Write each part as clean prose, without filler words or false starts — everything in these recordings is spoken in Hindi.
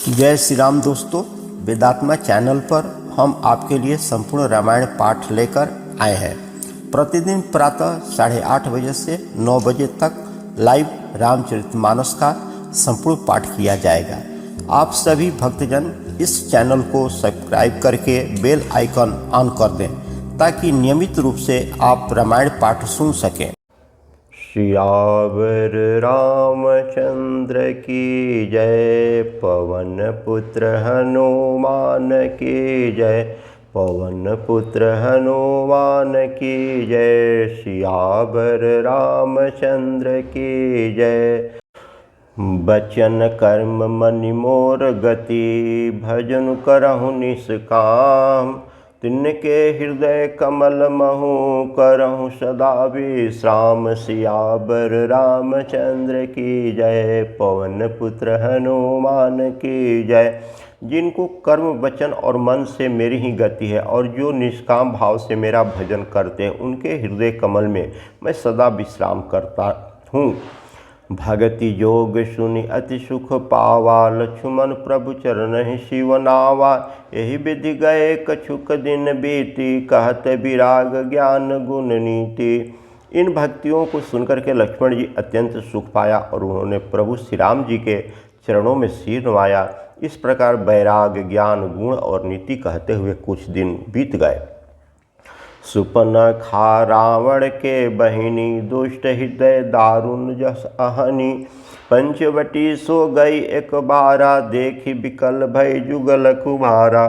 जय श्री राम दोस्तों, वेदात्मा चैनल पर हम आपके लिए संपूर्ण रामायण पाठ लेकर आए हैं। प्रतिदिन प्रातः 8:30 बजे से 9 बजे तक लाइव रामचरितमानस का संपूर्ण पाठ किया जाएगा। आप सभी भक्तजन इस चैनल को सब्सक्राइब करके बेल आइकन ऑन कर दें ताकि नियमित रूप से आप रामायण पाठ सुन सकें। सियावर रामचंद्र की जय, पवन पुत्र हनुमान की जय, पवन पुत्र हनुमान की जय, सियावर रामचंद्र की जय। बचन कर्म मनि मोर गति, भजन करहु निष्काम, तिनके हृदय कमल महु करहु सदा विश्राम। सियावर रामचंद्र की जय, पवन पुत्र हनुमान की जय। जिनको कर्म वचन और मन से मेरी ही गति है और जो निष्काम भाव से मेरा भजन करते हैं उनके हृदय कमल में मैं सदा विश्राम करता हूँ। भगति जोग सुनि अति सुख पावा, लक्ष्मण प्रभु चरण शिव नावा। यही विधि गए कछुक दिन बीती, कहत विराग ज्ञान गुण नीति। इन भक्तियों को सुनकर के लक्ष्मण जी अत्यंत सुख पाया और उन्होंने प्रभु श्री राम जी के चरणों में सिर नवाया। इस प्रकार वैराग ज्ञान गुण और नीति कहते हुए कुछ दिन बीत गए। सुपनखा रावण के बहिनी, दुष्ट हृदय दारुण जस अहनी। पंचवटी सो गई एक बारा, देखी बिकल भय जुगल कुमारा।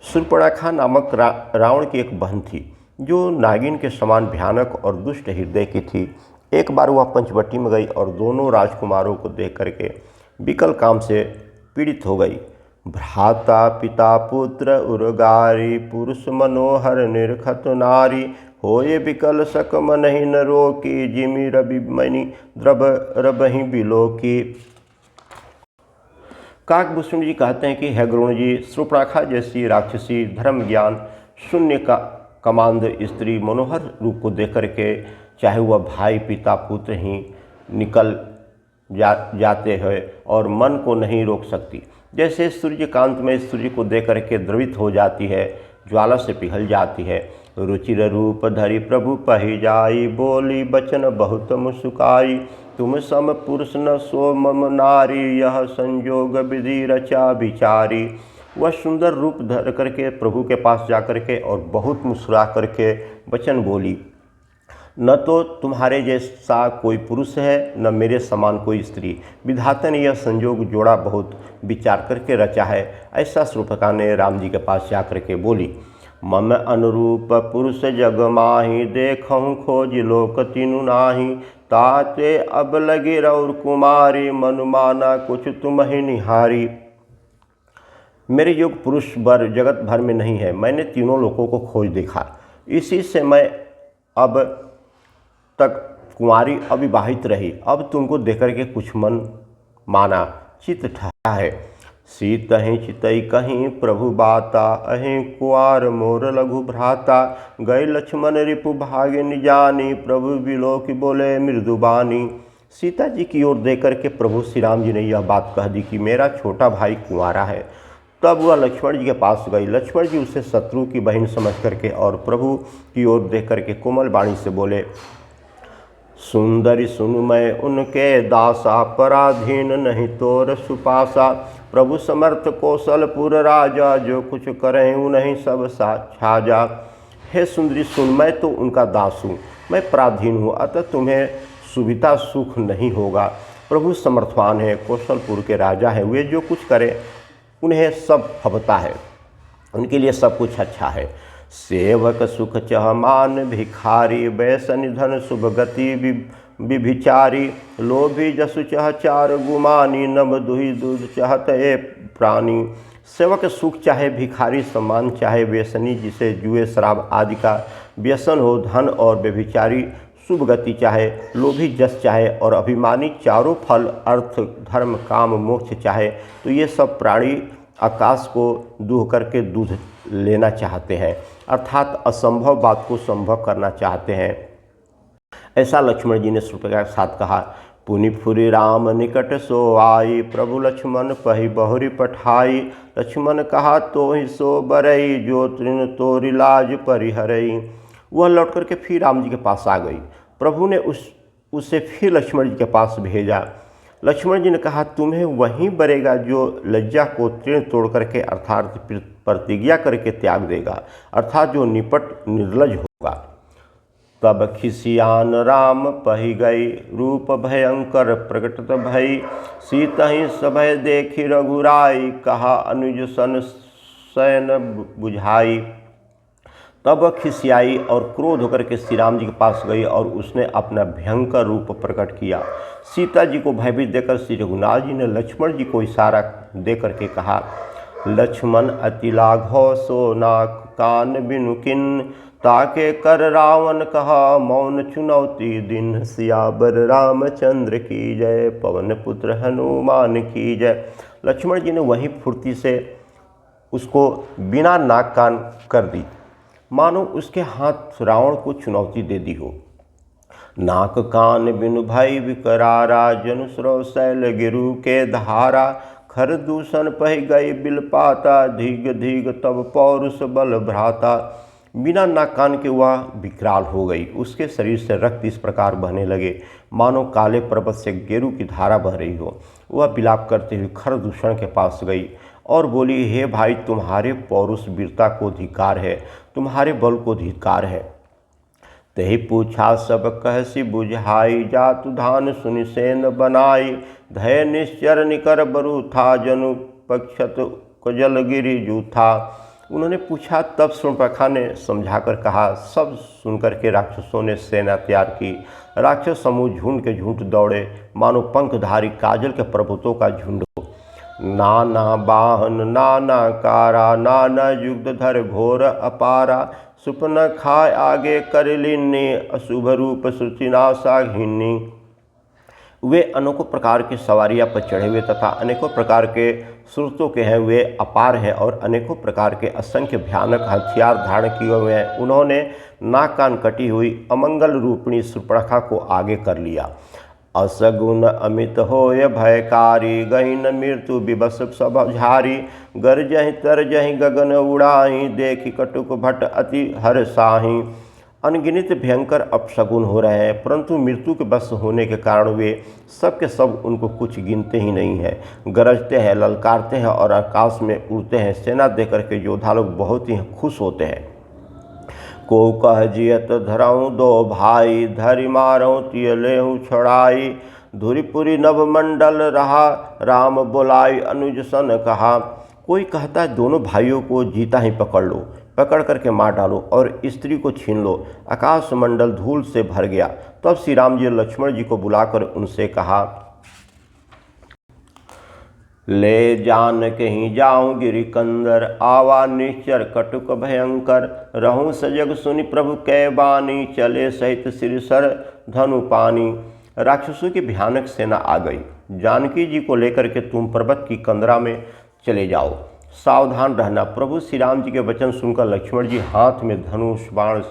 सुपर्णखा नामक रावण की एक बहन थी जो नागिन के समान भयानक और दुष्ट हृदय की थी। एक बार वह पंचवटी में गई और दोनों राजकुमारों को देख करके विकल काम से पीड़ित हो गई। भ्राता पिता पुत्र उर्गारी, पुरुष मनोहर निरखत नारी। होए विकल सक मनहि न रोकी, जिमि रवि मणि द्रव रबहि बिलोकी। काकभूषण जी कहते हैं कि हे गुरु जी, सुपर्णखा जैसी राक्षसी धर्म ज्ञान शून्य का कमांद स्त्री मनोहर रूप को देख करके चाहे वह भाई पिता पुत्र ही निकल जाते हैं और मन को नहीं रोक सकती। जैसे सूर्यकांत में सूर्य को देख करके द्रवित हो जाती है, ज्वाला से पिघल जाती है। रुचिर रूप धरि प्रभु पहि जाई, बोली बचन बहुत मुस्काई। तुम सम पुरुष न सो मम नारी, यह संजोग विधि रचा विचारी। वह सुंदर रूप धर करके प्रभु के पास जा करके और बहुत मुस्कुरा करके वचन बोली, न तो तुम्हारे जैसा कोई पुरुष है न मेरे समान कोई स्त्री। विधाता ने यह संयोग जोड़ा बहुत विचार करके रचा है। ऐसा सुपर्णखा ने राम जी के पास जा करके बोली, मम अनुरूप पुरुष जग माही, देखहूँ खोज लोक तीनु नाही। ताते अब लगे रौर कुमारी, मनुमाना कुछ तुम ही निहारी। मेरे योग पुरुष वर जगत भर में नहीं है, मैंने तीनों लोगों को खोज देखा, इसी से मैं अब तक कुंवारी अविवाहित रही। अब तुमको देख करके कुछ मन माना, चित्त ठहरा है। सीत ही चितई कहीं प्रभु बाता, अहि कुआर मोर लघु भ्राता। गए लक्ष्मण रिपु भागे निजानी, प्रभु बिलोक बोले मृदुबानी। सीता जी की ओर देख करके प्रभु श्री राम जी ने यह बात कह दी कि मेरा छोटा भाई कुंवारा है। तब वह लक्ष्मण जी के पास गई। लक्ष्मण जी उसे शत्रु की बहन समझ करके और प्रभु की ओर देख करके कोमल वाणी से बोले, सुंदरी सुन मैं उनके दासा, पराधीन नहीं तोर सुपासा। प्रभु समर्थ कौशलपुर राजा, जो कुछ करें उन्हीं सब छाजा। हे सुंदरी सुन, मैं तो उनका दास हूँ, मैं पराधीन हूँ, अतः तुम्हें सुविधा सुख नहीं होगा। प्रभु समर्थवान है, कौशलपुर के राजा है, वे जो कुछ करें उन्हें सब फबता है, उनके लिए सब कुछ अच्छा है। सेवक सुख चह मान भिखारी, वैसन निधन शुभ गति विभिचारी। लोभी जसु चह चार गुमानी, नभ दुहि दूध चाहत ए प्राणी। सेवक सुख चाहे, भिखारी सम्मान चाहे, व्यसनी जिसे जुए शराब आदि का व्यसन हो, धन और व्यभिचारी शुभ गति चाहे, लोभी जस चाहे और अभिमानी चारों फल अर्थ धर्म काम मोक्ष चाहे, तो ये सब प्राणी आकाश को दूह करके दूध लेना चाहते हैं, अर्थात असंभव बात को संभव करना चाहते हैं। ऐसा लक्ष्मण जी ने सुपर्णखा के साथ कहा। पुनि फुरि राम निकट सो आई, प्रभु लक्ष्मण पहि बहुरी पठाई। लक्ष्मण कहा तो ही सो बरई, जो तृण तोरि लाज परिहरई। वह लौट करके फिर राम जी के पास आ गई। प्रभु ने उसे फिर लक्ष्मण जी के पास भेजा। लक्ष्मण जी ने कहा तुम्हें वहीं बरेगा जो लज्जा को तृण तोड़ करके अर्थात प्रतिज्ञा करके त्याग देगा, अर्थात जो निपट निर्लज होगा। तब खिसियान राम पहि गई, रूप भयंकर प्रकटत भई। सीतहि सभय देखी रघुराई, कहा अनुज सन शयन बुझाई। तब खिसियाई और क्रोध होकर के श्री राम जी के पास गई और उसने अपना भयंकर रूप प्रकट किया। सीता जी को भयभीत देकर श्री रघुनाथ जी ने लक्ष्मण जी को इशारा दे करके कहा, लक्ष्मण अति लाघव सो नाक कान बिनु किन, ताके कर रावण कहा मौन चुनौती दिन। सियावर रामचंद्र की जय, पवन पुत्र हनुमान की जय। लक्ष्मण जी ने वहीं फुर्ती से उसको बिना नाक कान कर दी, मानो उसके हाथ रावण को चुनौती दे दी हो। नाक कान बिनु भई विकरारा, जनु स्रव शैल गिरु के धारा। खर दूषण पहि गई बिलपाता, धीग धीग तब पौरुष बल भ्राता। बिना नाक कान के वह विकराल हो गई। उसके शरीर से रक्त इस प्रकार बहने लगे मानो काले पर्वत से गेरू की धारा बह रही हो। वह विलाप करते हुए खर दूषण के पास गई और बोली, हे भाई, तुम्हारे पौरुष वीरता को धिक्कार है, तुम्हारे बल को धिक्कार है। तही पूछा सब कहसी बुझाई, जातु धान सुनि सेन बनाई। धय निश्चर निकर बरु था, जनु पक्षत कुजल गिरि जूथा। उन्होंने पूछा, तब शूर्पणखा ने समझाकर कहा। सब सुनकर के राक्षसों ने सेना तैयार की। राक्षस समूह झुंड के झुंड दौड़े मानो पंखधारी काजल के पर्वतों का झुंड हो। नाना बाहन नाना कारा, नाना युग धर घोर अपारा। सुपन खाय आगे करलिनी, अशुभ रूप सुचिनाशा घिन्नी। वे अनेकों प्रकार की सवारियां पर चढ़े हुए तथा अनेकों प्रकार के सुरतों के हैं, वे अपार हैं और अनेकों प्रकार के असंख्य भयानक हथियार धारण किए हुए हैं। उन्होंने नाक कान कटी हुई अमंगल रूपिणी शूर्पणखा को आगे कर लिया। असगुन अमित होय भयकारी, गहीन मृत्यु विवश सब झारी। गरजहि तरजहि गगन उड़ाई, देखी कटुक भट अति हर्षाहि। अनगिनत भयंकर अपशगुन हो रहे हैं, परंतु मृत्यु के वश होने के कारण वे सब के सब उनको कुछ गिनते ही नहीं हैं। गरजते हैं, ललकारते हैं और आकाश में उड़ते हैं। सेना देकर के योद्धा लोग बहुत ही खुश होते हैं। को कह जियत धरऊँ दो भाई, धरि मारऊँ तिय लेहूँ छड़ाई। धुरिपुरी नभ मंडल रहा, राम बोलाई अनुज सन कहा। कोई कहता है दोनों भाइयों को जीता ही पकड़ लो, पकड़ करके मार डालो और स्त्री को छीन लो। आकाश मंडल धूल से भर गया। तब श्री राम जी लक्ष्मण जी को बुलाकर उनसे कहा, ले जान कहीं जाऊं गिरिकंदर, आवा निश्चर कटुक भयंकर। रहूं सजग सुनि प्रभु कै बानी, चले सहित सिरसर धनु पानी। राक्षसों की भयानक सेना आ गई। जानकी जी को लेकर के तुम पर्वत की कंदरा में चले जाओ, सावधान रहना। प्रभु श्री राम जी के वचन सुनकर लक्ष्मण जी हाथ में धनुष बाण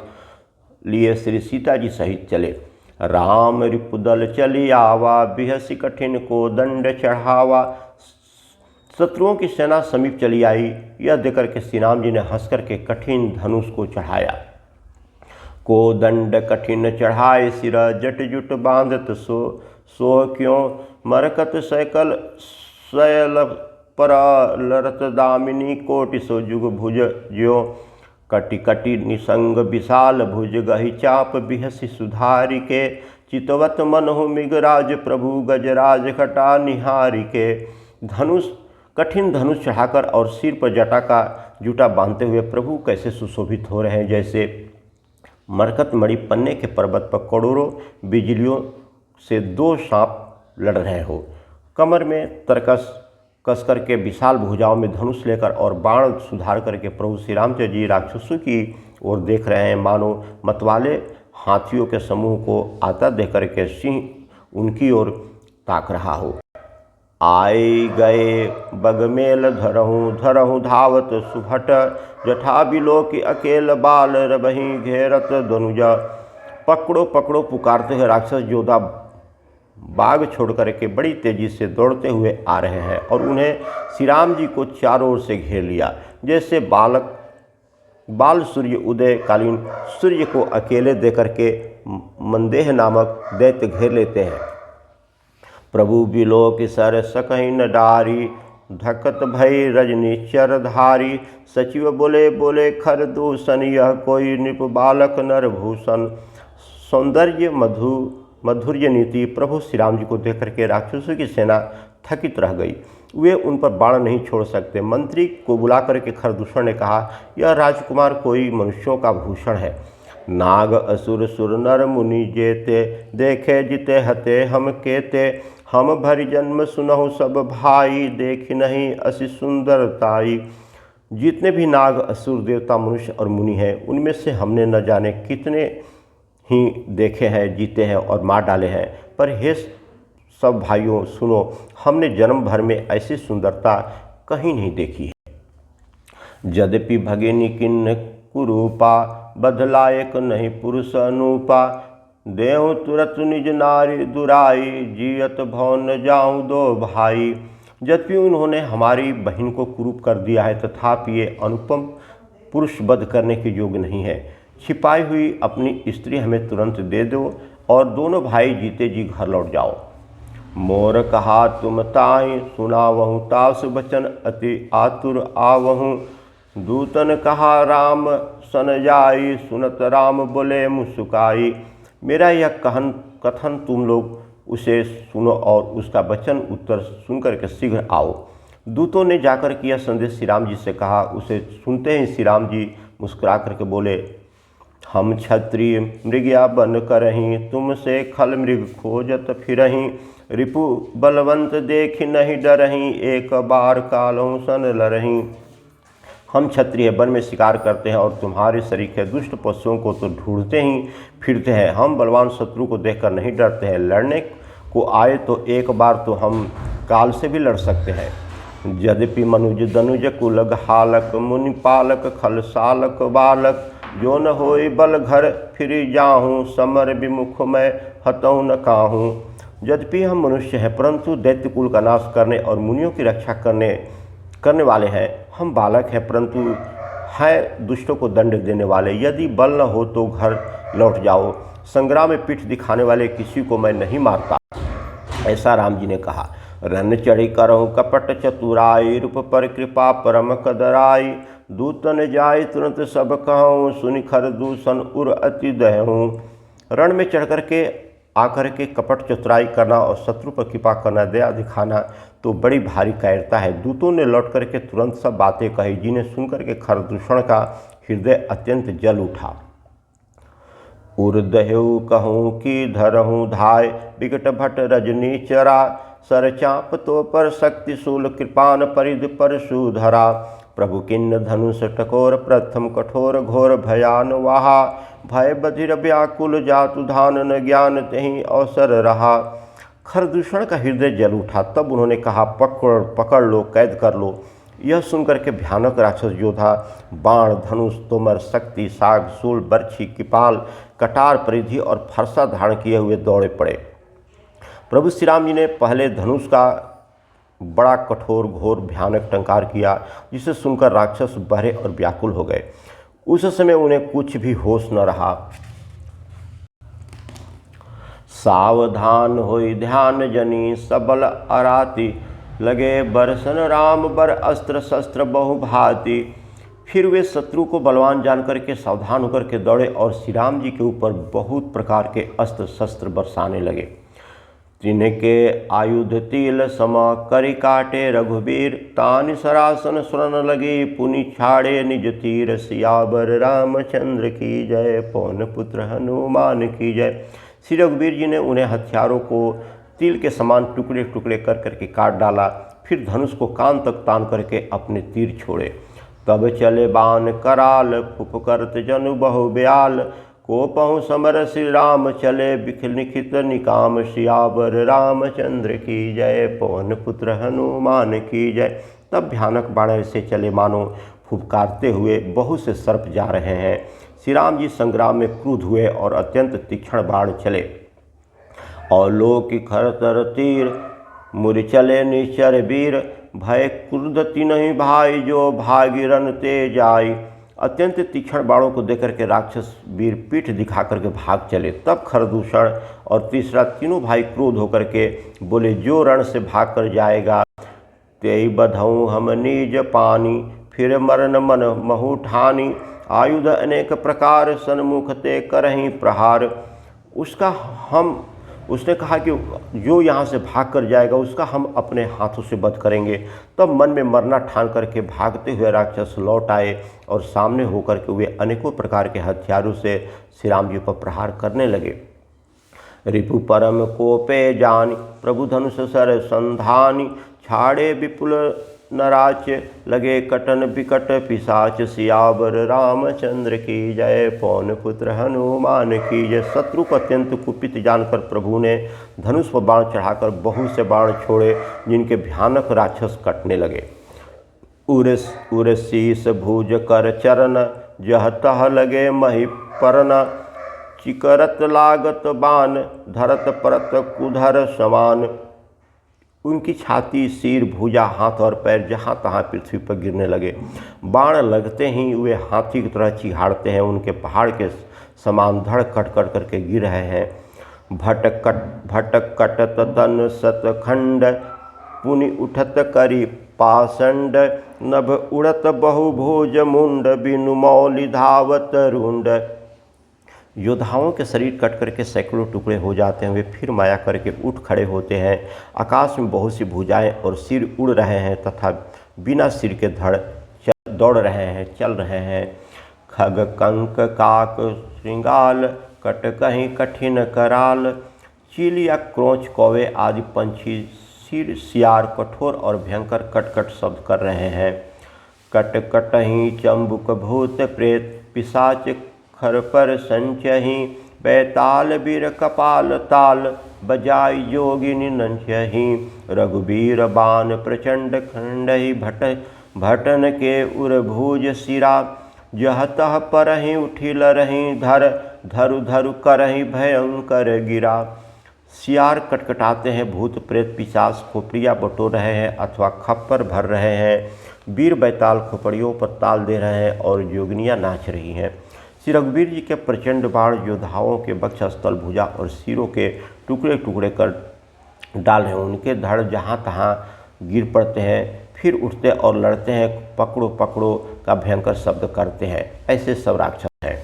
लिए श्री सीता जी सहित चले। राम रिपुदल चली आवा, बिहसी कठिन को दंड चढ़ावा। शत्रुओं की सेना समीप चली आई। यह देखकर के श्री राम जी ने हंस करके कठिन धनुष को चढ़ाया। को दंड कठिन चढ़ाए सिर, जट जुट बांधत सो क्यों। मरकत सैकल शैल पर लरत दामिनी, कोटि सो जुग भुज ज्यो। कटि कटि निसंग विशाल भुज, गहि चाप बिहसी सुधारि के। चितवत मनहु मिगराज प्रभु, गजराज खटा निहारि के। कठिन धनुष चढ़ाकर और सिर पर जटा का जूटा बांधते हुए प्रभु कैसे सुशोभित हो रहे हैं, जैसे मरकत मणि पन्ने के पर्वत पर करोड़ों बिजलियों से दो सांप लड़ रहे हो। कमर में तरकस कसकर के विशाल भुजाओं में धनुष लेकर और बाण सुधार करके प्रभु श्री रामचंद्र जी राक्षसों की ओर देख रहे हैं, मानो मतवाले हाथियों के समूह को आता देख करके सिंह उनकी ओर ताक रहा हो। आए गए बगमेल धरहूँ धावत सुभट, जठा बिलो की अकेल बाल रबही घेरत धनुजा। पकड़ो पकड़ो पुकारते हैं राक्षस योद्धा बाग छोड़ कर के बड़ी तेजी से दौड़ते हुए आ रहे हैं और उन्हें श्री राम जी को चारों ओर से घेर लिया। जैसे बाल सूर्य उदय कालीन सूर्य को अकेले देकर के मंदेह नामक दैत्य घेर लेते हैं। प्रभु बिलोक सर सकहि न डारी, धकत भई रजनी चरधारी। सचिव बोले बोले खर दूषण, यह कोई नृप बालक नरभूषण। सौंदर्य मधुर्य नीति। प्रभु श्री राम जी को देख करके राक्षसों की सेना थकित रह गई। वे उन पर बाण नहीं छोड़ सकते। मंत्री को बुला करके खरदूषण ने कहा, यह राजकुमार कोई मनुष्यों का भूषण है। नाग असुर सुर नर मुनि जेते, देखे जिते हते हम केते। हम भरी जन्म सुनहु सब भाई, देखी नहीं असी सुंदरताई। जितने भी नाग असुर देवता मनुष्य और मुनि हैं, उनमें से हमने न जाने कितने ही देखे हैं, जीते हैं और मार डाले हैं, पर हे सब भाइयों सुनो, हमने जन्म भर में ऐसी सुंदरता कहीं नहीं देखी है। यद्यपि भगिनी किन्न कुरूपा, बदलायक नहीं पुरुष अनूपा। देहु तुरत निज नारी दुराई, जियत भव न जाऊं दो भाई। यद्यपि उन्होंने हमारी बहन को कुरूप कर दिया है, तथापि ये अनुपम पुरुष वध करने के योग्य नहीं है। छिपाई हुई अपनी स्त्री हमें तुरंत दे दो और दोनों भाई जीते जी घर लौट जाओ। मोर कहा तुम ताई, सुनावहु तास बचन अति आतुर आवहु। दूतन कहा राम सन जाई, सुनत राम बोले मुस्काई। मेरा यह कथन तुम लोग उसे सुनो और उसका वचन उत्तर सुनकर के शीघ्र आओ। दूतों ने जाकर के यह संदेश श्री राम जी से कहा। उसे सुनते ही श्री राम जी मुस्कुरा करके बोले, हम क्षत्रिय मृगया बन करहीं, तुमसे खल मृग खोजत फिरहीं। रिपु बलवंत देख नहीं डरहीं, एक बार कालों सन लरहीं। हम क्षत्रिय वन में शिकार करते हैं और तुम्हारे सरीखे दुष्ट पशुओं को तो ढूंढते ही फिरते हैं। हम बलवान शत्रु को देखकर नहीं डरते हैं। लड़ने को आए तो एक बार तो हम काल से भी लड़ सकते हैं। यद्यपि मनुज दनुज कुल घालक, मुनि पालक खल सालक बालक। जो न होई बल घर फिर जाहूँ, समर विमुख मैं हतऊ न काहूँ। यद्यपि हम मनुष्य हैं, परंतु दैत्य कुल का नाश करने और मुनियों की रक्षा करने वाले हैं। हम बालक हैं, परंतु हैं दुष्टों को दंड देने वाले। यदि बल न हो तो घर लौट जाओ। संग्राम में पीठ दिखाने वाले किसी को मैं नहीं मारता, ऐसा राम जी ने कहा। रन चढ़ी करहूँ कपट चतुराई, रूप पर कृपा परम कदराई। दूतन जाय तुरंत सब कहूँ, सुनि खरदूषण उर अति दहूँ। रण में चढ़ करके आकर के कपट चतुराई करना और शत्रु पर कृपा करना, दया दिखाना तो बड़ी भारी कायरता है। दूतों ने लौट करके तुरंत सब बातें कही, जिन्हें सुनकर के खरदूषण का हृदय अत्यंत जल उठा। उर्दहु कहूँ कि धरहूँ धाय, विकट भट रजनी चरा। सर चाप तो पर शक्ति शूल, कृपान परिध पर सुधरा। प्रभु किन्न धनुष टकोर, प्रथम कठोर घोर भयान वहा। भय बधिर व्याकुल जातु धान, न ज्ञान तहीं अवसर रहा। खरदूषण का हृदय जल उठा। तब उन्होंने कहा, पकड़ लो, कैद कर लो। यह सुनकर के भयानक राक्षस योद्धा बाण धनुष तोमर शक्ति साग शूल बर्छी कृपाल कटार परिधि और फरसा धारण किए हुए दौड़े पड़े। प्रभु श्री राम जी ने पहले धनुष का बड़ा कठोर घोर भयानक टंकार किया, जिसे सुनकर राक्षस बहरे और व्याकुल हो गए। उस समय उन्हें कुछ भी होश न रहा। सावधान होई ध्यान जनी, सबल अराती। लगे बरसन राम बर अस्त्र शस्त्र बहु भांति। फिर वे शत्रु को बलवान जानकर के सावधान होकर के दौड़े और श्री राम जी के ऊपर बहुत प्रकार के अस्त्र शस्त्र बरसाने लगे। तिनके आयुध तिल सम, करि काटे रघुबीर। तानि सरासन स्वर्ण लगे, पुनि छाड़े निज तीर। सियावर रामचंद्र की जय, पवन पुत्र हनुमान की जय। श्री रघुबीर जी ने उन्हें हथियारों को तिल के समान टुकड़े टुकड़े कर करके काट डाला। फिर धनुष को कान तक तान करके अपने तीर छोड़े। तब चले बाण कराल, फुफकरत जनु बहु ब्याल। कोपहु समर श्री राम चले, बिखिल निखित निकाम। सियावर रामचंद्र की जय, पवन पुत्र हनुमान की जय। तब भयानक बाण ऐसे चले मानो फुफकारते हुए बहुत से सर्प जा रहे हैं। श्री राम जी संग्राम में क्रुद्ध हुए और अत्यंत तीक्ष्ण बाण चले। अवलोकि खरतर तीर, मुरि चले निश्चर वीर, भय क्रुद्धति नहीं भाई, जो भागीरन ते जाई। अत्यंत तीक्ष्ण बाणों को देकर के राक्षस वीर पीठ दिखा करके भाग चले। तब खरदूषण और तीसरा तीनों भाई क्रोध होकर के बोले, जो रण से भाग कर जाएगा तेई बधऊँ हम नीज पानी, फिर मरण मन महु ठानी, आयुध अनेक प्रकार सन्मुख ते करहीं प्रहार। उसने कहा कि जो यहाँ से भाग कर जाएगा उसका हम अपने हाथों से वध करेंगे। तब मन में मरना ठान करके भागते हुए राक्षस लौट आए और सामने होकर के वे अनेकों प्रकार के हथियारों से श्री राम जी पर प्रहार करने लगे। रिपु परम कोपे जानि, प्रभु धनुष सर संधानी, छाड़े विपुल नराच, लगे कटन विकट पिशाच, सियावर रामचंद्र की जय, पवन पुत्र हनुमान की जय। शत्रु को अत्यंत कुपित जानकर प्रभु ने धनुष पर बाण चढ़ाकर बहुत से बाण छोड़े, जिनके भयानक राक्षस कटने लगे। उर शीस भुज कर चरण, जह तह लगे मही परना, चिकरत लागत बाण, धरत परत कुधर समान। उनकी छाती, सिर, भुजा, हाथ और पैर जहाँ तहाँ पृथ्वी पर गिरने लगे। बाण लगते ही वे हाथी की तरह चिहाड़ते हैं, उनके पहाड़ के समान धड़ कट कट करके गिर रहे हैं। भटक कटत तन सतखंड, पुनि उठत करी पाषंड, नभ उड़त बहुभुज मुंड, बिनु मौलि धावत रुंड। योद्धाओं के शरीर कट करके सैकड़ों टुकड़े हो जाते हैं, वे फिर माया करके उठ खड़े होते हैं। आकाश में बहुत सी भुजाएं और सिर उड़ रहे हैं तथा बिना सिर के दौड़ रहे हैं, चल रहे हैं। खग कंक काक श्रृंगाल, कट कहीं कठिन कराल, चील क्रोच कौवे आदि पंछी सिर सियार कठोर और भयंकर कटकट शब्द कर रहे हैं। कट कटहीं चंबुक भूत प्रेत, पिशाच खर पर संचही, बैताल बीर कपाल ताल, बजाई योगिनी नंचही। रघुबीर बान प्रचंड खंडही, भटन के उर भुज सिरा, जह तह परहीं उठिल रहीं धर, धरु धरु करहीं भयंकर गिरा। सियार कटकटाते हैं, भूत प्रेत पिशाच खोपड़ियाँ बटोर रहे हैं अथवा खप्पर भर रहे हैं, वीर बैताल खोपड़ियों पर ताल दे रहे हैं और योगिनियाँ नाच रही हैं। श्री रघुवीर जी के प्रचंड बाण योद्धाओं के वक्षस्थल, भुजा और सिरों के टुकड़े टुकड़े कर डाल रहे हैं। उनके धड़ जहाँ तहाँ गिर पड़ते हैं, फिर उठते और लड़ते हैं, पकड़ो पकड़ो का भयंकर शब्द करते हैं। ऐसे सब राक्षस हैं।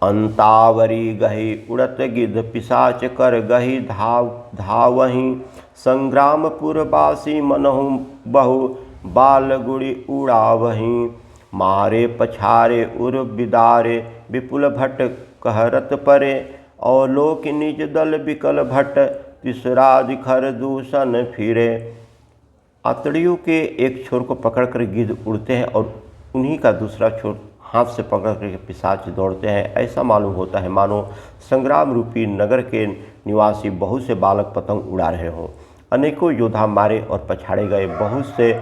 अंतावरी गही उड़त गिद्ध, पिशाच कर गही धावहीं, संग्रामपुरवासी मनहु बहु, बाल गुड़ी उड़ावहीं। मारे पछारे उर बिदारे, विपुल भट्ट कहरत परे, अवलोकि निज दल विकल भट्ट, तिसरादि खर दूषण फिरे। आतड़ियों के एक छोर को पकड़कर गिद्ध उड़ते हैं और उन्हीं का दूसरा छोर हाथ से पकड़ कर पिशाच दौड़ते हैं। ऐसा मालूम होता है मानो संग्राम रूपी नगर के निवासी बहुत से बालक पतंग उड़ा रहे हों। अनेकों योद्धा मारे और पछाड़े गए, बहुत से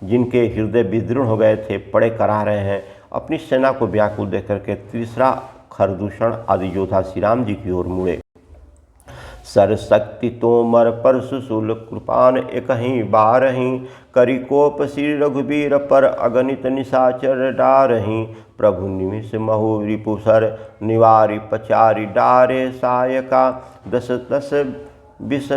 जिनके हृदय विदृढ़ हो गए थे पड़े करा रहे हैं। अपनी सेना को व्याकुल देख करके तीसरा खरदूषण आदि योद्धा श्री राम जी की ओर मुड़े। सरशक्ति तोमर परशुशूल, कृपान एकहीं बारहीं, करी कोप श्री रघुबीर पर, अगणित निशाचर डारहीं। प्रभु निमिष महु रिपुसर, निवारी पचारी डारे सायका, दस दस विष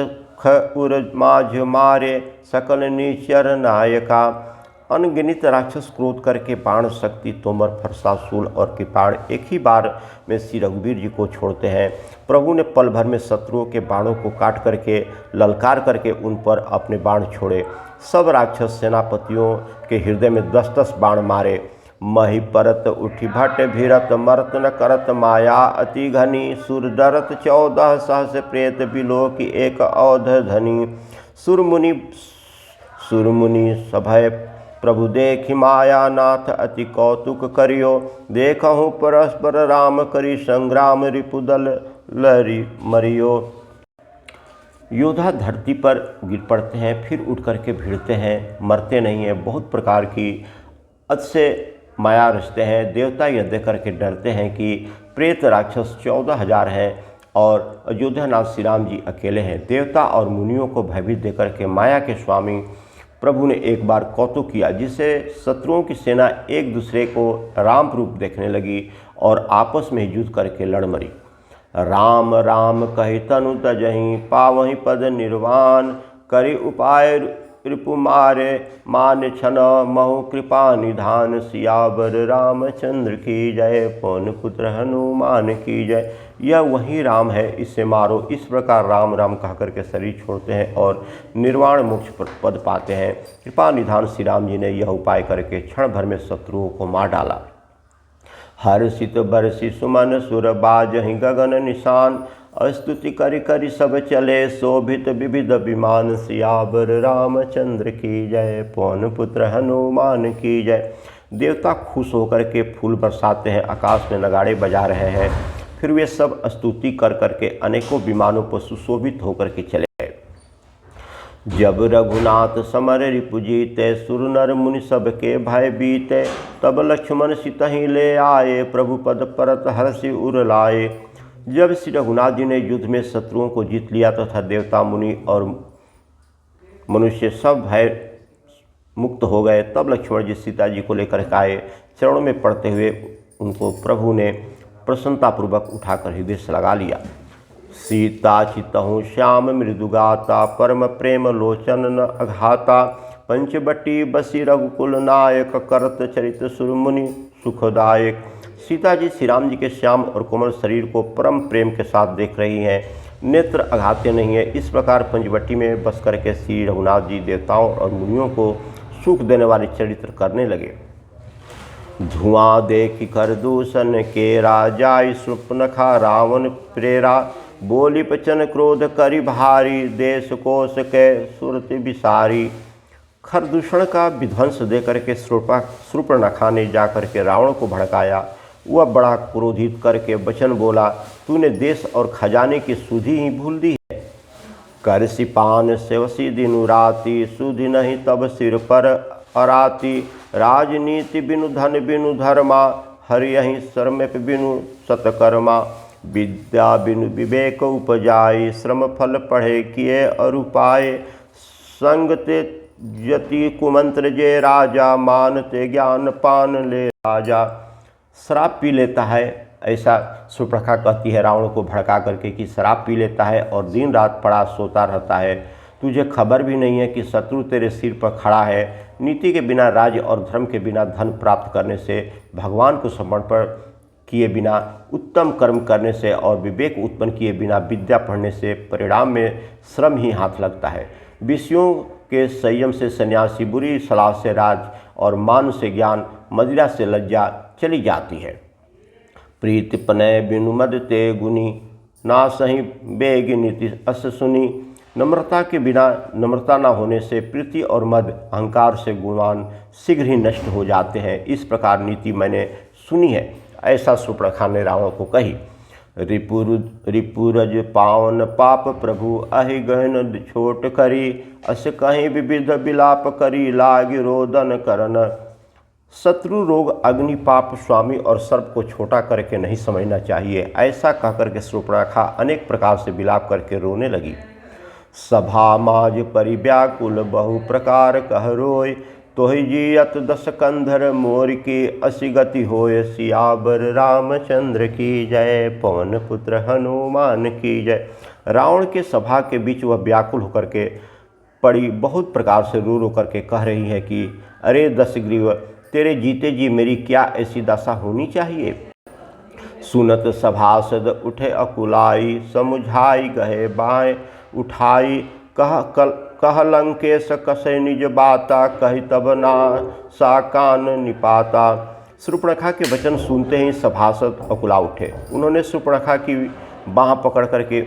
उर माझ मारे, सकल निचर नायका। अनगिनत राक्षस क्रोध करके बाण, शक्ति, तोमर, फरसाशूल और कृपाण एक ही बार में श्री रघुवीर जी को छोड़ते हैं। प्रभु ने पल भर में शत्रुओं के बाणों को काट करके ललकार करके उन पर अपने बाण छोड़े। सब राक्षस सेनापतियों के हृदय में 10-10 बाण मारे। मही परत उठी भट्ट भीरत, मरत न करत माया अति घनी, सुर डरत 14 सहस प्रेत, बिलो की एक औध धनी। सुरमुनि सभय प्रभु देखि माया नाथ, अति कौतुक करियो, देखहु परस्पर राम करी, संग्राम रिपुदल लहरी मरियो। योद्धा धरती पर गिर पड़ते हैं, फिर उठ करके भिड़ते हैं, मरते नहीं हैं। बहुत प्रकार की अत से माया रचते हैं। देवता यह देख करके डरते हैं कि प्रेत राक्षस 14,000 हैं और अयोध्यानाथ श्री राम जी अकेले हैं। देवता और मुनियों को भयभीत देकर के माया के स्वामी प्रभु ने एक बार कौतुक किया, जिससे शत्रुओं की सेना एक दूसरे को राम रूप देखने लगी और आपस में युद्ध करके लड़ मरी। राम राम कहि तनु तजहि, पावहि पद निर्वाण, करि उपाय रिपु मारे, मान छन महु कृपा निधान, सियावर रामचंद्र की जय, पवन पुत्र हनुमान की जय। यह वही राम है, इससे मारो। इस प्रकार राम राम कह करके शरीर छोड़ते हैं और निर्वाण मोक्ष पद पाते हैं। कृपा निधान श्री राम जी ने यह उपाय करके क्षण भर में शत्रुओं को मार डाला। हर्षित बरसी सुमन सुर बाजहि गगन निशान, स्तुति करि करि सब चले, शोभित विविध विमान, सियावर रामचंद्र की जय, पवन पुत्र हनुमान की जय। देवता खुश होकर के फूल बरसाते हैं, आकाश में नगाड़े बजा रहे हैं। फिर वे सब स्तुति कर करके अनेकों विमानों पर सुशोभित होकर के चले गए। जब रघुनाथ समर रिपु जीते, सुर नर मुनि सबके भय बीते, तब लक्ष्मण सितहि ले आए, प्रभु पद परत हर्षि उर लाए। जब श्री रघुनाथ जी ने युद्ध में शत्रुओं को जीत लिया तथा देवता मुनि और मनुष्य सब भय मुक्त हो गए, तब लक्ष्मण जी सीता जी को लेकर के आए। चरणों में पड़ते हुए उनको प्रभु ने प्रसन्नतापूर्वक उठाकर हृदय से लगा लिया। सीता चितहु श्याम मृदुगाता, परम प्रेम लोचन न अघाता, पंचबटी बसी रघुकुल नायक, करत चरित सुरमुनि सुखदायक। सीता जी श्री राम जी के श्याम और कोमल शरीर को परम प्रेम के साथ देख रही हैं, नेत्र अघाते नहीं है। इस प्रकार पंचवटी में बस करके श्री रघुनाथ जी देवताओं और मुनियों को सुख देने वाले चरित्र करने लगे। धुआं देखि कर दूषण केरा, जाय शूर्पणखा रावण प्रेरा, बोली बचन क्रोध करि भारी, देश कोश के सुरति विसारी। खरदूषण का विध्वंस देकर के शूर्पणखा ने जाकर के रावण को भड़काया। वह बड़ा क्रोधित करके वचन बोला, तूने देश और खजाने की सुधि ही भूल दी है। कर सिपान सेवसी दिनु राति, सुधि नहीं तब सिर पर अराती। राजनीति बिनु धन बिनु धर्मा, हरियहि शर्म बिनु सतकर्मा। विद्या बिनु विवेक उपजाई, श्रम फल पढ़े किए अरुपाए। संग ते यति कुमंत्र जे राजा, मानते ज्ञान पान ले राजा। शराब पी लेता है, ऐसा शूर्पणखा कहती है रावण को भड़का करके कि शराब पी लेता है और दिन रात पड़ा सोता रहता है। तुझे खबर भी नहीं है कि शत्रु तेरे सिर पर खड़ा है। नीति के बिना राज्य और धर्म के बिना धन प्राप्त करने से, भगवान को समर्पण किए बिना उत्तम कर्म करने से और विवेक उत्पन्न किए बिना विद्या पढ़ने से परिणाम में श्रम ही हाथ लगता है। विषयों के संयम से सन्यासी, बुरी सलाह से राज और मान से ज्ञान, मदिरा से लज्जा चली जाती है। प्रीति पनय बिनु मद ते गुनी, ना सही बेग नीति अस सुनी। नम्रता के बिना, नम्रता न होने से प्रीति और मद, अहंकार से गुणवान शीघ्र ही नष्ट हो जाते हैं। इस प्रकार नीति मैंने सुनी है, ऐसा शूर्पणखा ने रावण को कही। रिपुरज पावन पाप प्रभु, अहि गहन छोट करी। अस कहीं विविध विलाप करी, लागी रोदन करन। शत्रु रोग, अग्नि, पाप, स्वामी और सर्प को छोटा करके नहीं समझना चाहिए। ऐसा कहकर के शूर्पणखा अनेक प्रकार से विलाप करके रोने लगी। सभा माज परिव्याकुल, बहु प्रकार कह रोय। तोहि जियत दस कंधर मोर की, असी गति होय। सियावर रामचंद्र की जय, पवन पुत्र हनुमान की जय। रावण के सभा के बीच वह व्याकुल होकर के पड़ी बहुत प्रकार से रो रो करके कह रही है कि अरे दशग्रीव, तेरे जीते जी मेरी क्या ऐसी दशा होनी चाहिए। सुनत सभासद उठे अकुलाई, समुझाई गहे बाएं उठाई। कह लंकेश कसै निज बाता, कही तब ना सा कान निपाता। शूर्पणखा के वचन सुनते ही सभासद अकुला उठे। उन्होंने शूर्पणखा की बाँह पकड़ करके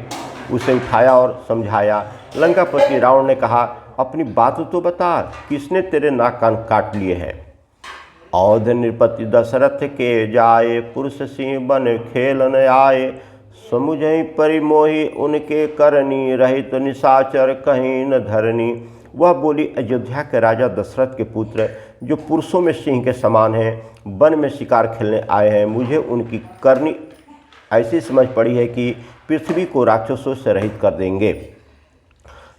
उसे उठाया और समझाया। लंकापति रावण ने कहा, अपनी बात तो बता, किसने तेरे नाक कान काट लिए हैं। औध नृपति दशरथ के जाए, पुरुष सिंह बन खेलन आए। समुझई परिमोही उनके करनी, रहित निशाचर कहीं न धरनी। वह बोली, अयोध्या के राजा दशरथ के पुत्र जो पुरुषों में सिंह के समान हैं, वन में शिकार खेलने आए हैं। मुझे उनकी करनी ऐसी समझ पड़ी है कि पृथ्वी को राक्षसों से रहित कर देंगे।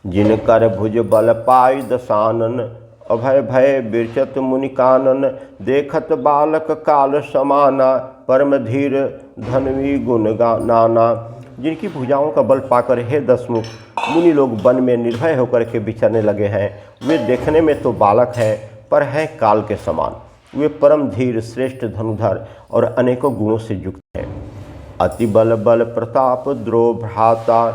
जिनकर भुज बल पाई दसानन, अभय भय बिरचत मुनि कानन, देखत बालक काल समाना, परम धीर धनवी गुण नाना। जिनकी भुजाओं का बल पाकर हे दसमुख मुनि लोग वन में निर्भय होकर के विचरने लगे हैं। वे देखने में तो बालक हैं पर हैं काल के समान। वे परम धीर श्रेष्ठ धनुधर और अनेकों गुणों से युक्त हैं। अति बल बल प्रताप द्रोह भ्राता,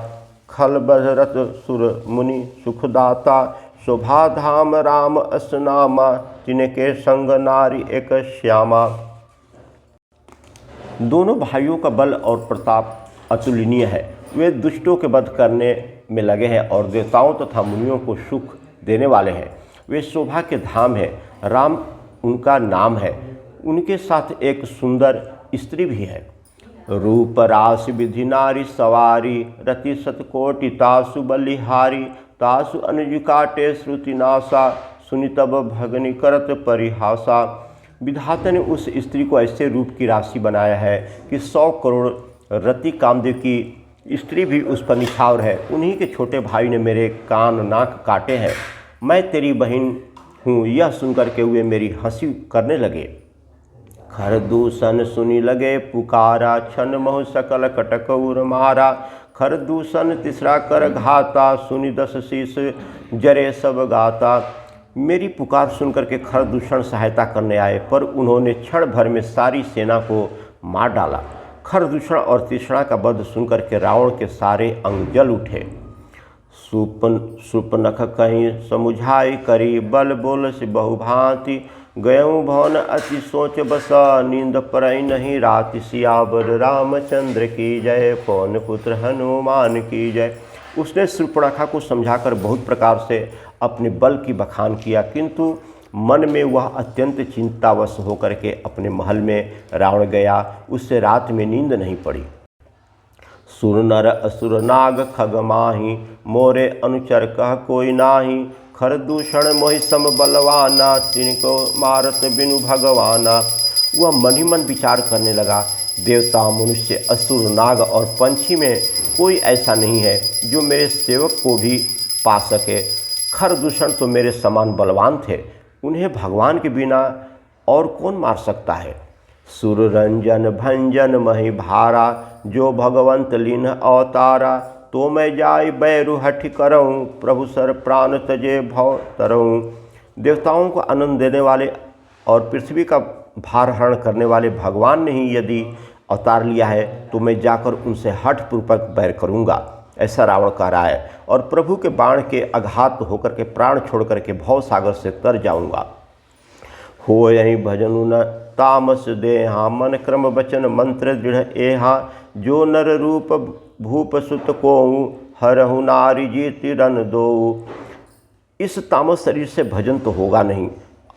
खल बजरत सुर मुनि सुखदाता, शोभा धाम राम असनामा, जिनके संग नारी एक श्यामा। दोनों भाइयों का बल और प्रताप अतुलनीय है। वे दुष्टों के वध करने में लगे हैं और देवताओं तथा मुनियों को सुख देने वाले हैं। वे शोभा के धाम हैं, राम उनका नाम है। उनके साथ एक सुंदर स्त्री भी है। रूप राशि विधि नारी सवारी, रति सतकोटि तासु बलिहारी, तासु अनुज काटे श्रुति नासा, सुनि तब भगनि करत परिहासा। विधाता ने उस स्त्री को ऐसे रूप की राशि बनाया है कि 100 करोड़ रति कामदेव की स्त्री भी उस पर निछावर है। उन्हीं के छोटे भाई ने मेरे कान नाक काटे हैं। मैं तेरी बहन हूँ यह सुनकर के वे मेरी हंसी करने लगे। खर दूषण सुनी लगे पुकारा, छन महु सकल कटक उर मारा। खर दूषण तीसरा कर घाता, सुनी 10 शीस जरे सब गाता। मेरी पुकार सुनकर के खर दूषण सहायता करने आए पर उन्होंने क्षण भर में सारी सेना को मार डाला। खर दूषण और तीसरा का वध सुनकर के रावण के सारे अंग जल उठे। सुपनख कहीं समुझाई करी, बल बोल से बहुभांति। गयऊँ भवन अति सोच बसा, नींद परई नहीं राति। सियावर रामचंद्र की जय, पवन पुत्र हनुमान की जय। उसने शूर्पणखा को समझाकर बहुत प्रकार से अपने बल की बखान किया, किंतु मन में वह अत्यंत चिंतावश होकर के अपने महल में रावण गया। उससे रात में नींद नहीं पड़ी। सुर नर असुर नाग खग माही, मोरे अनुचर कह कोई नाही। खर दूषण मोहि सम बलवाना, तिनको मारत बिनु भगवाना। वह मन ही मन विचार करने लगा, देवता मनुष्य असुर नाग और पंछी में कोई ऐसा नहीं है जो मेरे सेवक को भी पा सके। खर दूषण तो मेरे समान बलवान थे, उन्हें भगवान के बिना और कौन मार सकता है। सुर रंजन भंजन मही भारा, जो भगवंत लीन अवतारा। तो मैं जाय बैरु हठि करऊँ, प्रभु सर प्राण तजे भव तरऊँ। देवताओं को आनंद देने वाले और पृथ्वी का भार हरण करने वाले भगवान ने ही यदि अवतार लिया है तो मैं जाकर उनसे हठपूर्वक बैर करूँगा, ऐसा रावण कह रहा है। और प्रभु के बाण के आघात होकर के प्राण छोड़ करके भव सागर से तर जाऊँगा। हो यही भजनु न तामस देहा, मन क्रम वचन मंत्र दृढ़ एहा। जो नर रूप भूप सुत को, हरहु नारी जीति रन दो। इस तामस शरीर से भजन तो होगा नहीं,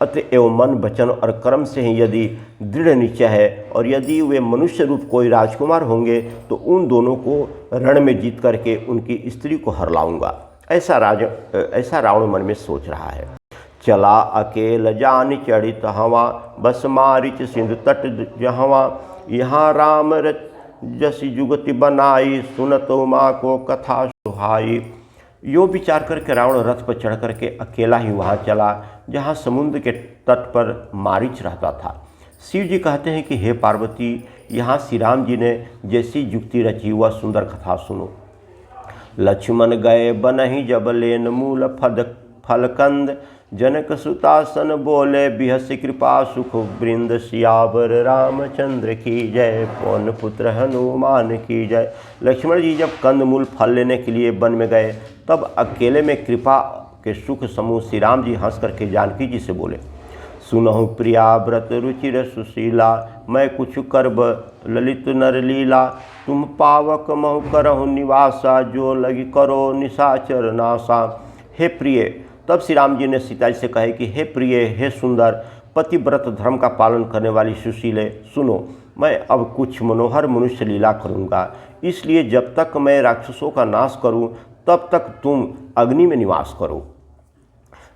अतएव मन वचन और कर्म से ही यदि दृढ़ निश्चय है और यदि वे मनुष्य रूप कोई राजकुमार होंगे तो उन दोनों को रण में जीत करके उनकी स्त्री को हर लाऊंगा, ऐसा रावण मन में सोच रहा है। चला अकेल जान चढ़ित हवा, बस मारिच सिंधु तट जहवा। यहाँ राम जसी जुगति बनाई, सुनत उमा को कथा सुहाई। यो विचार करके रावण रथ पर चढ़ करके अकेला ही वहाँ चला जहाँ समुद्र के तट पर मारीच रहता था। शिव जी कहते हैं कि हे पार्वती, यहाँ श्री राम जी ने जैसी युक्ति रची वह सुंदर कथा सुनो। लक्ष्मण गए बनहि जब लेन मूल फलकंद, जनक सुतासन बोले बिहसि कृपा सुख वृंद। सियावर रामचंद्र की जय, पवन पुत्र हनुमान की जय। लक्ष्मण जी जब कंदमूल फल लेने के लिए वन में गए तब अकेले में कृपा के सुख समूह श्री राम जी हंस करके जानकी जी से बोले, सुनहु प्रिया व्रत रुचिर सुशीला, मैं कुछ करब ललित नर लीला। तुम पावक महु करहु निवासा, जो लगी करो निशाचर नासा। हे प्रिय, तब श्री राम जी ने सीता जी से कहे कि हे प्रिय, हे सुंदर, पतिव्रत धर्म का पालन करने वाली सुशीले, सुनो, मैं अब कुछ मनोहर मनुष्य लीला करूँगा। इसलिए जब तक मैं राक्षसों का नाश करूँ तब तक तुम अग्नि में निवास करो।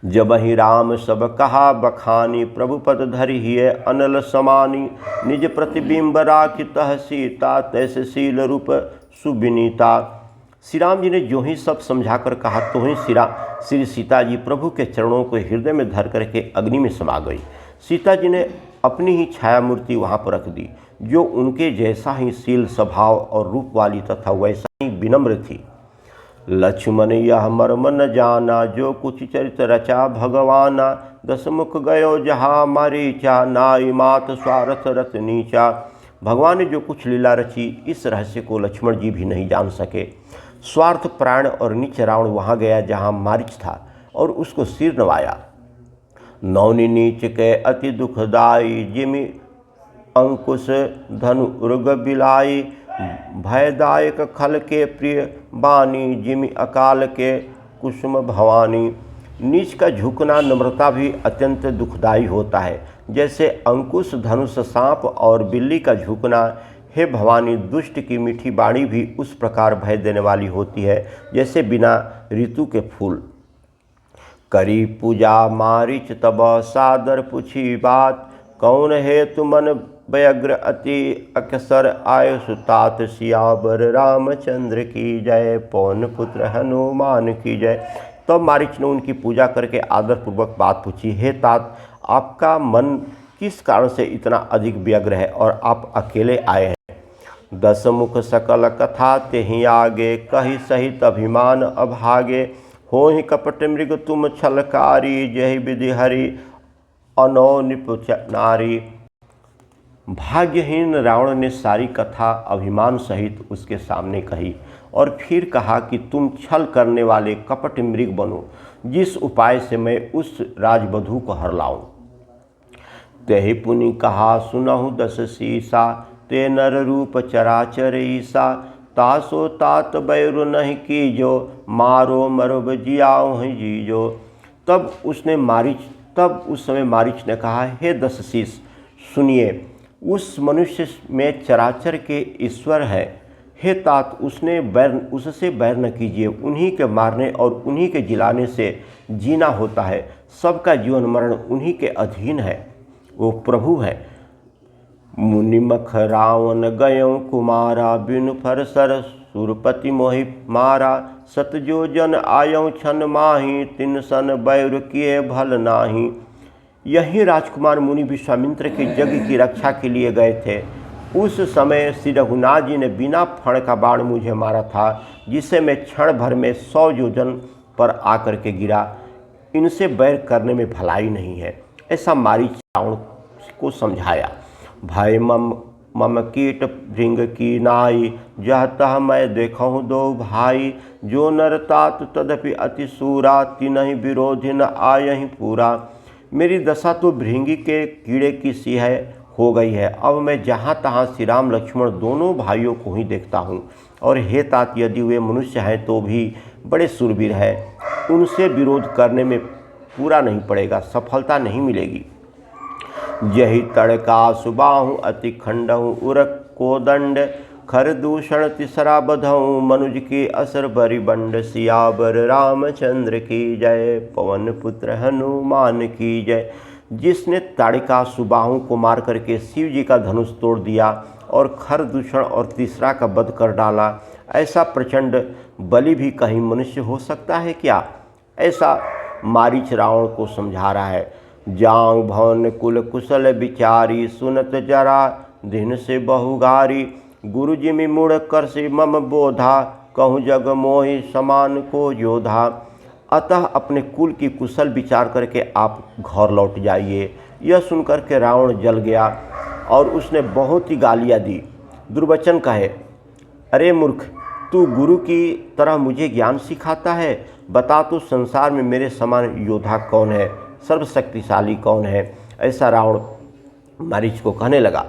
जब ही राम सब कहा बखानी, प्रभु पद धरि हिय अनल समानी। निज प्रतिबिंब राखि तह सीता, तैसे शील रूप सुविनीता। श्री राम जी ने जो ही सब समझाकर कहा तो ही श्री सीता जी प्रभु के चरणों को हृदय में धर करके अग्नि में समा गई। सीता जी ने अपनी ही छाया मूर्ति वहाँ पर रख दी, जो उनके जैसा ही शील स्वभाव और रूप वाली तथा वैसा ही विनम्र थी। लक्ष्मण यह मर्म न जाना, जो कुछ चरित रचा भगवाना। दशमुख गयो जहाँ मरीचा, नाई मात स्वार्थ रत नीचा। भगवान ने जो कुछ लीला रची, इस रहस्य को लक्ष्मण जी भी नहीं जान सके। स्वार्थ प्राण और नीच रावण वहाँ गया जहाँ मारीच था और उसको सिर नवाया। नौनि नीच के अति दुखदाई, जिमि अंकुश धनु उर्ग बिलाई। भयदायक खल के प्रिय बानी, जिमि अकाल के कुसुम भवानी। नीच का झुकना नम्रता भी अत्यंत दुखदायी होता है, जैसे अंकुश धनुष सांप और बिल्ली का झुकना। हे भवानी, दुष्ट की मीठी बाणी भी उस प्रकार भय देने वाली होती है जैसे बिना ऋतु के फूल। करी पूजा मारीच तब सादर पूछी बात, कौन है तुमन व्यग्र अति अक्सर आय सुतात। सियावर रामचंद्र की जय, पवन पुत्र हनुमान की जय। तब मारीच ने उनकी पूजा करके आदरपूर्वक बात पूछी, हे तात, आपका मन किस कारण से इतना अधिक व्यग्र है और आप अकेले आए हैं। दशमुख सकल कथा तेहि आगे, कही सहित अभिमान अभागे। हो ही कपट मृग तुम छलकारी, जय विधि हरि अनो निपुच नारी। भाग्यहीन रावण ने सारी कथा अभिमान सहित उसके सामने कही और फिर कहा कि तुम छल करने वाले कपट मृग बनो, जिस उपाय से मैं उस राजवधू को हर लाऊं। तेहि पुनि कहा सुनहु दस सीसा, ते नर रूप चराचर ईसा। तासो तात बैरु नहीं कीजो, मारो मरब जियाओ हैं जीजो। तब उस समय मारीच ने कहा, हे दस शीस सुनिए, उस मनुष्य में चराचर के ईश्वर है। हे तात, उससे बैर न कीजिए, उन्हीं के मारने और उन्हीं के जिलाने से जीना होता है। सबका जीवन मरण उन्हीं के अधीन है, वो प्रभु है। मुनिमख रावण गयो कुमारा, बिनु फरसर सुरपति मोहि मारा। सतजो जन आयो छन माही, तिन सन बैर किए भल नाही। यही राजकुमार मुनि विश्वामित्र के यज्ञ की रक्षा के लिए गए थे। उस समय श्री रघुनाथ जी ने बिना फण का बाण मुझे मारा था, जिससे मैं क्षण भर में 100 योजन पर आकर के गिरा। इनसे बैर करने में भलाई नहीं है, ऐसा मारीच रावण को समझाया। भय मम कीट भृंग की नाई, जह तह मैं देखूँ दो भाई। जो नर तात तदपि अति सूरा, तिनहि विरोधी न आयहि पूरा। मेरी दशा तो भृंगी के कीड़े की सी है हो गई है। अब मैं जहाँ तहाँ श्री राम लक्ष्मण दोनों भाइयों को ही देखता हूँ। और हे तात, यदि वे मनुष्य हैं तो भी बड़े शूरवीर हैं, उनसे विरोध करने में पूरा नहीं पड़ेगा, सफलता नहीं मिलेगी। यही तड़का सुबाहूँ अति खंडहूँ, उरक कोदंड खर दूषण तिसरा बधऊँ। मनुज की असर बरी बंड, सियावर रामचंद्र की जय, पवन पुत्र हनुमान की जय। जिसने ताड़िका सुबाहु को मार करके शिव जी का धनुष तोड़ दिया और खर दूषण और तीसरा का वध कर डाला, ऐसा प्रचंड बलि भी कहीं मनुष्य हो सकता है क्या। ऐसा मारीच रावण को समझा रहा है। जाऊँ भवन कुल कुशल विचारी, सुनत जरा दिन से बहुगारी। गुरु जी में मुड़ कर से मम बोधा, कहूँ जग मोहि समान को योधा। अतः अपने कुल की कुशल विचार करके आप घर लौट जाइए। यह सुनकर के रावण जल गया और उसने बहुत ही गालियाँ दी, दुर्वचन कहे, अरे मूर्ख, तू गुरु की तरह मुझे ज्ञान सिखाता है। बता तो संसार में मेरे समान योद्धा कौन है, सर्वशक्तिशाली कौन है। ऐसा रावण मारीच को कहने लगा।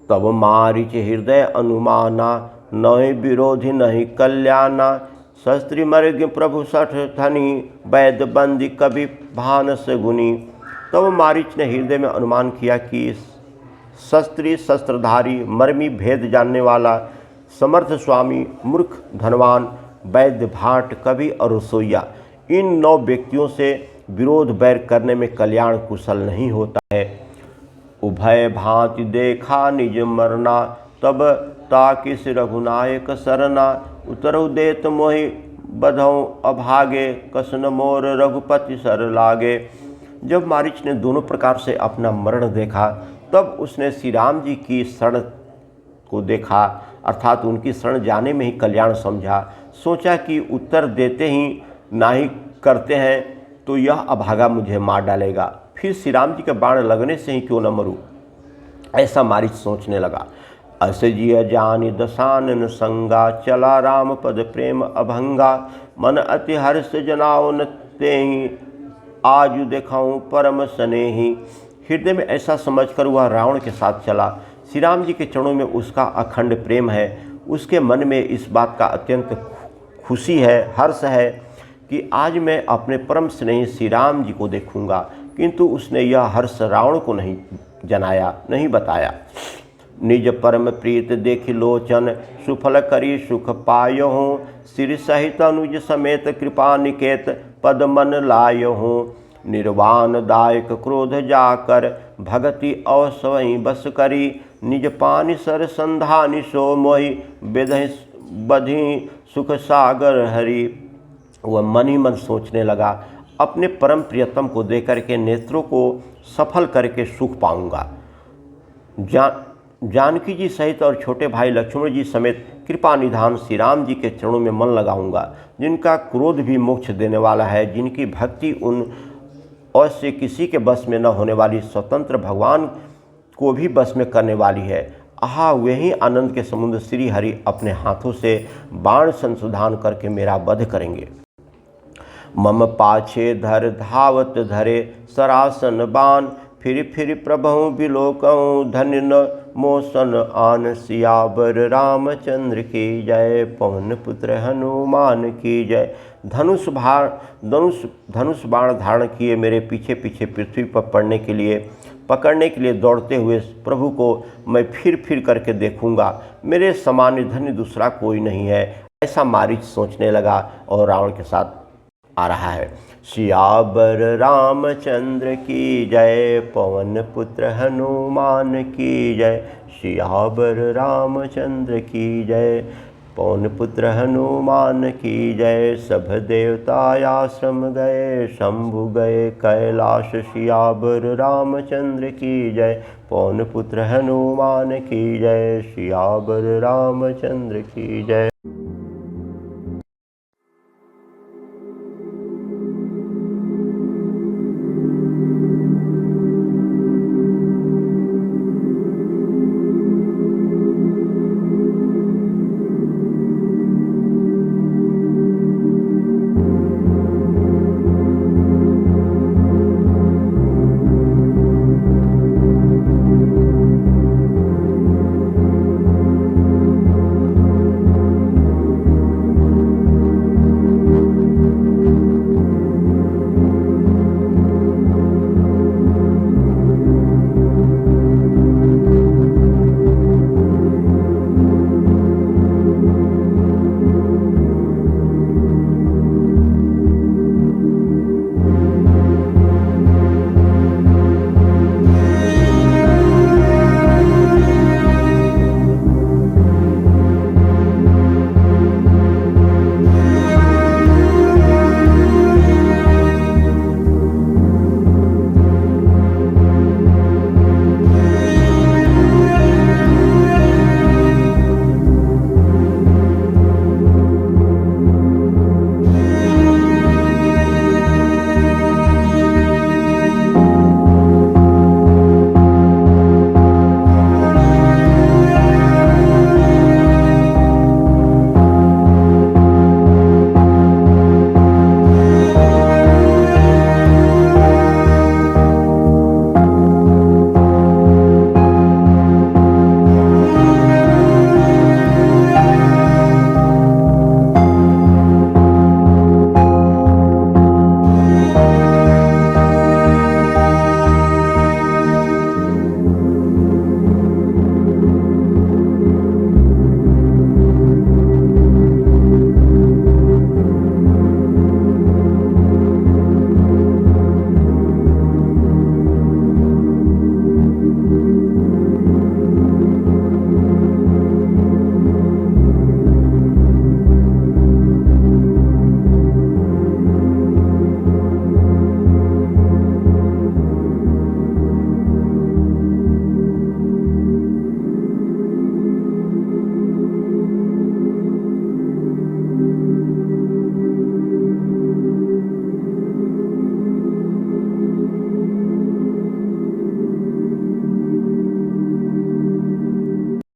तब मारीच हृदय अनुमाना, नहि विरोधी नहीं कल्याणा। शस्त्री मर्ग प्रभु सठ धनी, वैद्य बंदी कवि भानस गुनी। तब मारीच ने हृदय में अनुमान किया कि शस्त्री शस्त्रधारी, मर्मी भेद जानने वाला, समर्थ स्वामी, मूर्ख धनवान, वैद्य भाट, कवि और रसोईया, इन 9 व्यक्तियों से विरोध बैर करने में कल्याण कुशल नहीं होता है। उभय भांति देखा निज मरना, तब ताकिस रघुनायक सरना। उतरउ देत मोहि बधौ अभागे, कसन मोर रघुपति सर लागे। जब मारीच ने दोनों प्रकार से अपना मरण देखा, तब उसने श्री राम जी की शरण को देखा, अर्थात उनकी शरण जाने में ही कल्याण समझा। सोचा कि उत्तर देते ही नाही करते हैं तो यह अभागा मुझे मार डालेगा, फिर श्री राम जी के बाण लगने से ही क्यों न मरूं, ऐसा मारीच सोचने लगा। अस जिय जानि दशानन संगा, चला राम पद प्रेम अभंगा। मन अति हर्ष जनाओ न तेहि, आजु देखाऊं परम स्नेही। हृदय में ऐसा समझकर वह रावण के साथ चला। श्री राम जी के चरणों में उसका अखंड प्रेम है। उसके मन में इस बात का अत्यंत खुशी है, हर्ष है कि आज मैं अपने परम स्नेही श्री राम जी को देखूंगा, किंतु उसने यह हर्ष रावण को नहीं जनाया, नहीं बताया। निज परम प्रीत देखि लोचन, सुफल करी सुख पायहूँ। सिर सहित अनुज समेत कृपा निकेत, पद मन लायहूँ। निर्वाण दायक क्रोध जाकर, भगति अवसवई बस करी। निज पानि सर संधानि सो मोहि, बधि सुख सागर हरि। वह मन ही मन सोचने लगा, अपने परम प्रियतम को देकर के नेत्रों को सफल करके सुख पाऊंगा। जानकी जी सहित और छोटे भाई लक्ष्मण जी समेत कृपा निधान श्री राम जी के चरणों में मन लगाऊंगा, जिनका क्रोध भी मोक्ष देने वाला है, जिनकी भक्ति उन अवश्य किसी के बस में न होने वाली स्वतंत्र भगवान को भी बस में करने वाली है। आहा, वही आनंद के समुद्र श्री हरि अपने हाथों से बाण संशोधन करके मेरा वध करेंगे। मम पाछे धर धावत धरे, सरासन बाण। फिर प्रभु बिलोकऊँ, धन्य न मोसन आन। सियावर रामचंद्र की जय, पवन पुत्र हनुमान की जय। धनुष बाण धारण किए मेरे पीछे पीछे पृथ्वी पर पकड़ने के लिए दौड़ते हुए प्रभु को मैं फिर करके देखूंगा। मेरे समान धन्य दूसरा कोई नहीं है, ऐसा मारीच सोचने लगा और रावण के साथ आ रहा है। सियावर रामचंद्र की जय, पवन पुत्र हनुमान की जय। सियावर रामचंद्र की जय, पवन पुत्र हनुमान की जय। सब देवता आश्रम गए, शंभु गए कैलाश। सियावर रामचंद्र की जय, पवन पुत्र हनुमान की जय। सियावर रामचंद्र की जय।